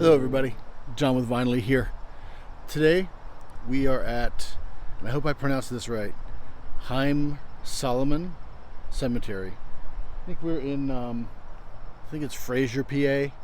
Hello everybody, John with Vinely here. Today we are at, and I hope I pronounced this right, Heim Solomon Cemetery. I think we're in, I think it's Fraser, PA.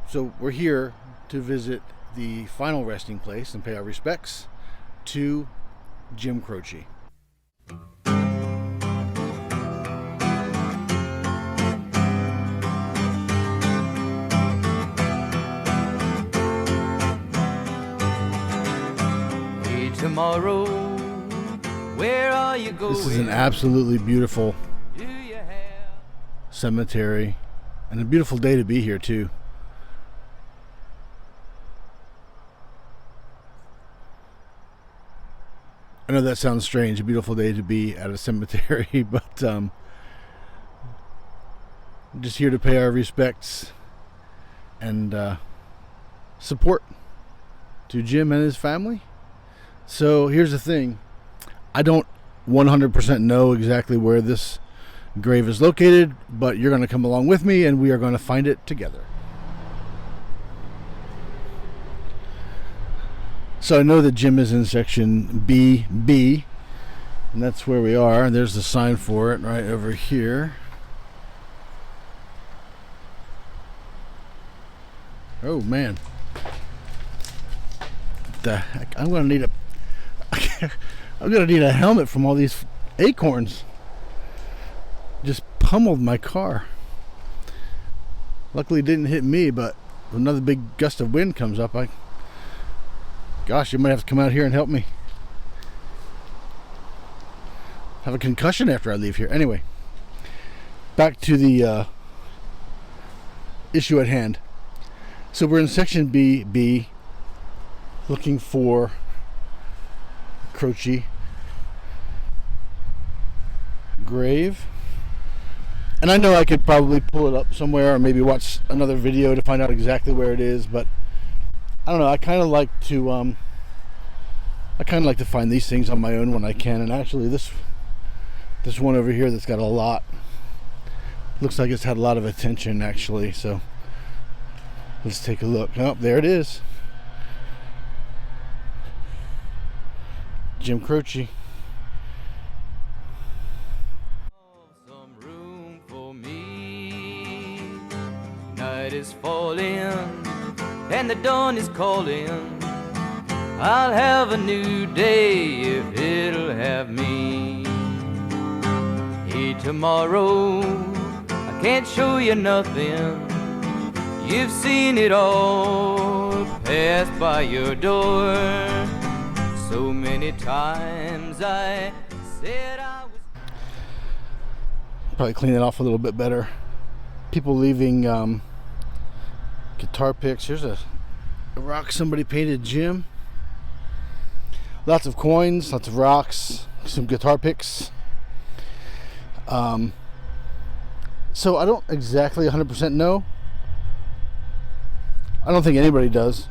So we're here to visit the final resting place and pay our respects to Jim Croce. Tomorrow, where are you going? This is an absolutely beautiful cemetery and a beautiful day to be here too. I know that sounds strange, a beautiful day to be at a cemetery, but I'm just here to pay our respects and support to Jim and his family. So here's the thing, I don't 100% know exactly where this grave is located, but you're going to come along with me and we are going to find it together. So I know that Jim is in section BB, and that's where we are. There's the sign for it right over here. Oh man. What the heck? I'm going to need a helmet from all these acorns. Just pummeled my car. Luckily it didn't hit me, but if another big gust of wind comes up, gosh, you might have to come out here and help me. Have a concussion after I leave here. Anyway, back to the issue at hand. So we're in section BB looking for Croce grave, and I know I could probably pull it up somewhere or maybe watch another video to find out exactly where it is, but I don't know, I kind of like to find these things on my own when I can. And actually this one over here that's got a lot, looks like it's had a lot of attention actually, so let's take a look. Oh, there it is. Jim Croce. Some room for me. Night is falling and the dawn is calling. I'll have a new day if it'll have me. Hey, tomorrow, I can't show you nothing. You've seen it all pass by your door. So many times I said I was... Probably clean it off a little bit better. People leaving guitar picks. Here's a rock somebody painted Jim. Lots of coins, lots of rocks, some guitar picks. So I don't exactly 100% know. I don't think anybody does.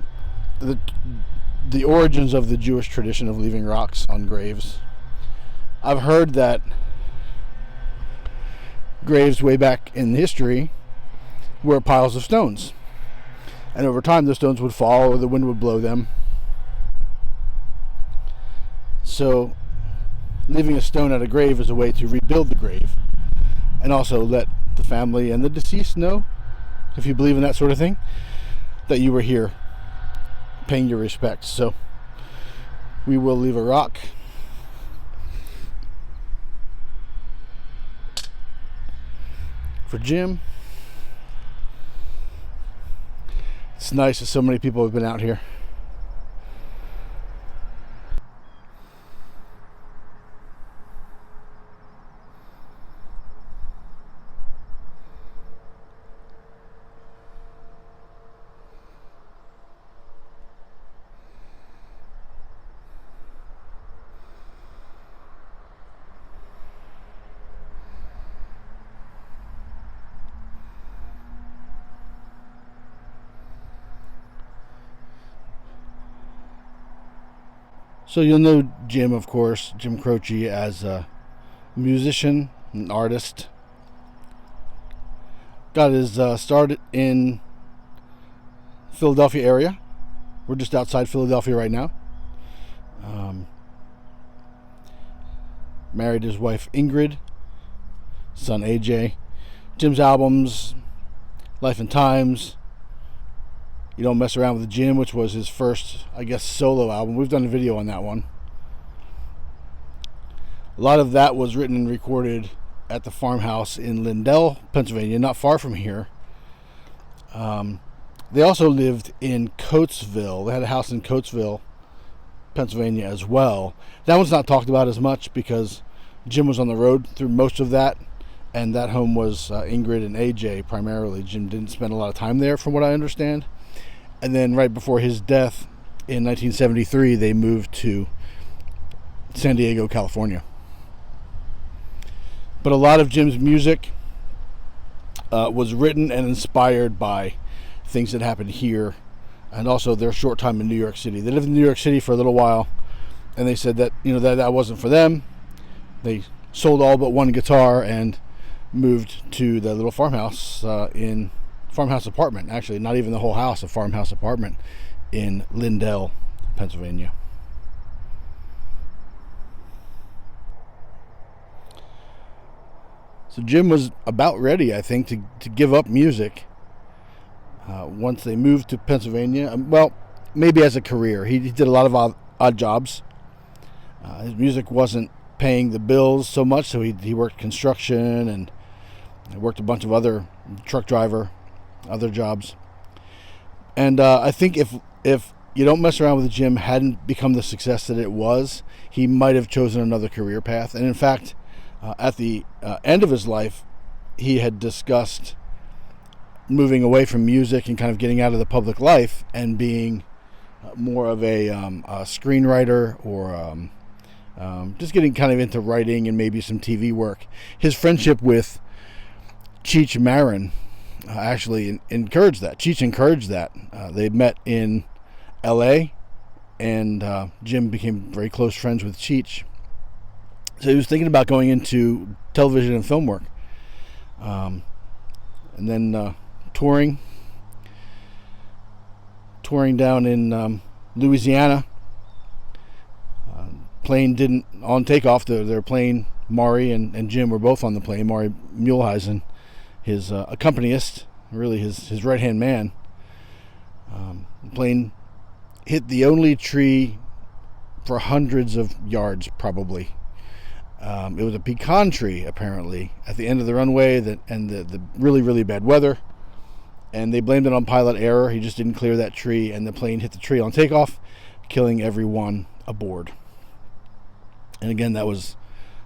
The origins of the Jewish tradition of leaving rocks on graves. I've heard that graves way back in history were piles of stones, and over time the stones would fall or the wind would blow them. So leaving a stone at a grave is a way to rebuild the grave and also let the family and the deceased know, if you believe in that sort of thing, that you were here paying your respects. So we will leave a rock. For Jim. It's nice that so many people have been out here. So you'll know Jim, of course, Jim Croce, as a musician, an artist. got his start in Philadelphia area. We're just outside Philadelphia right now. Married his wife Ingrid, son AJ. Jim's albums, Life and Times, You Don't Mess Around with Jim, which was his first, I guess, solo album. We've done a video on that one. A lot of that was written and recorded at the farmhouse in Lindell, Pennsylvania, not far from here. They also lived in Coatesville. They had a house in Coatesville, Pennsylvania as well. That one's not talked about as much because Jim was on the road through most of that, and that home was Ingrid and AJ primarily. Jim didn't spend a lot of time there, from what I understand. And then right before his death in 1973, they moved to San Diego, California. But a lot of Jim's music was written and inspired by things that happened here, and also their short time in New York City. They lived in New York City for a little while, and they said that that wasn't for them. They sold all but one guitar and moved to the little farmhouse farmhouse apartment. Actually, not even the whole house, a farmhouse apartment in Lindell, Pennsylvania. So Jim was about ready, I think, to give up music once they moved to Pennsylvania. Well, maybe as a career. He did a lot of odd jobs. His music wasn't paying the bills so much, so he worked construction and worked a bunch of other truck driver, other jobs. And I think if You Don't Mess Around with Jim hadn't become the success that it was, he might have chosen another career path. And in fact, at the end of his life, he had discussed moving away from music and kind of getting out of the public life and being more of a screenwriter or just getting kind of into writing and maybe some TV work. His friendship with Cheech Marin actually encouraged that. Cheech encouraged that. They met in L.A. and Jim became very close friends with Cheech. So he was thinking about going into television and film work. And then touring down in Louisiana. Plane didn't, on takeoff, their plane, Maury and Jim were both on the plane. Maury Muehlheisen, his accompanist, really his right-hand man. The plane hit the only tree for hundreds of yards, probably. It was a pecan tree, apparently, at the end of the runway, and the really, really bad weather. And they blamed it on pilot error. He just didn't clear that tree, and the plane hit the tree on takeoff, killing everyone aboard. And again, that was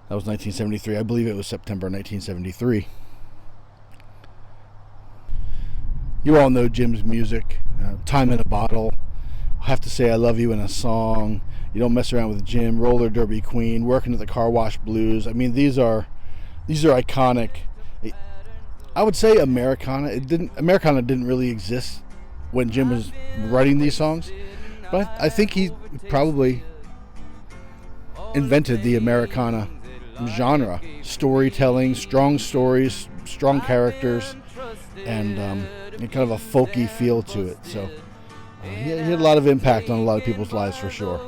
1973. I believe it was September 1973. You all know Jim's music. Time in a Bottle, I Have to Say I Love You in a Song, You Don't Mess Around with Jim, Roller Derby Queen, Working at the Car Wash Blues. I mean, these are iconic. I would say Americana. Americana didn't really exist when Jim was writing these songs, but I think he probably invented the Americana genre. Storytelling, strong stories, strong characters, and kind of a folky feel to it. So he had a lot of impact on a lot of people's lives for sure.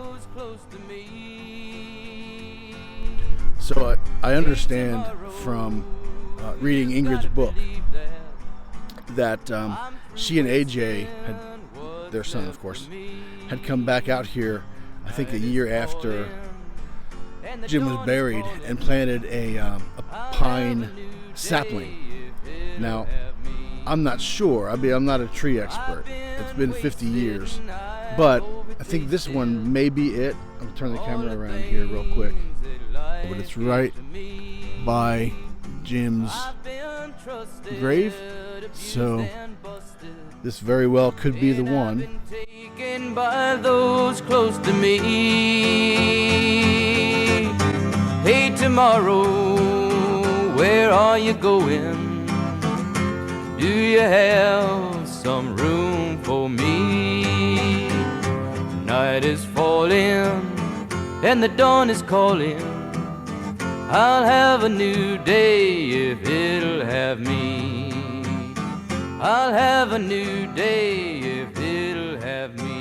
So I understand from reading Ingrid's book that she and AJ, their son of course, had come back out here, I think a year after Jim was buried, and planted a pine sapling. Now, I'm not sure. I mean, I'm not a tree expert. It's been 50 years. But I think this one may be it. I'm going to turn the camera around here real quick. But it's right by Jim's grave. So this very well could be the one. Taken by those close to me. Hey, tomorrow, where are you going? Do you have some room for me? Night is falling and the dawn is calling. I'll have a new day if it'll have me. I'll have a new day if it'll have me.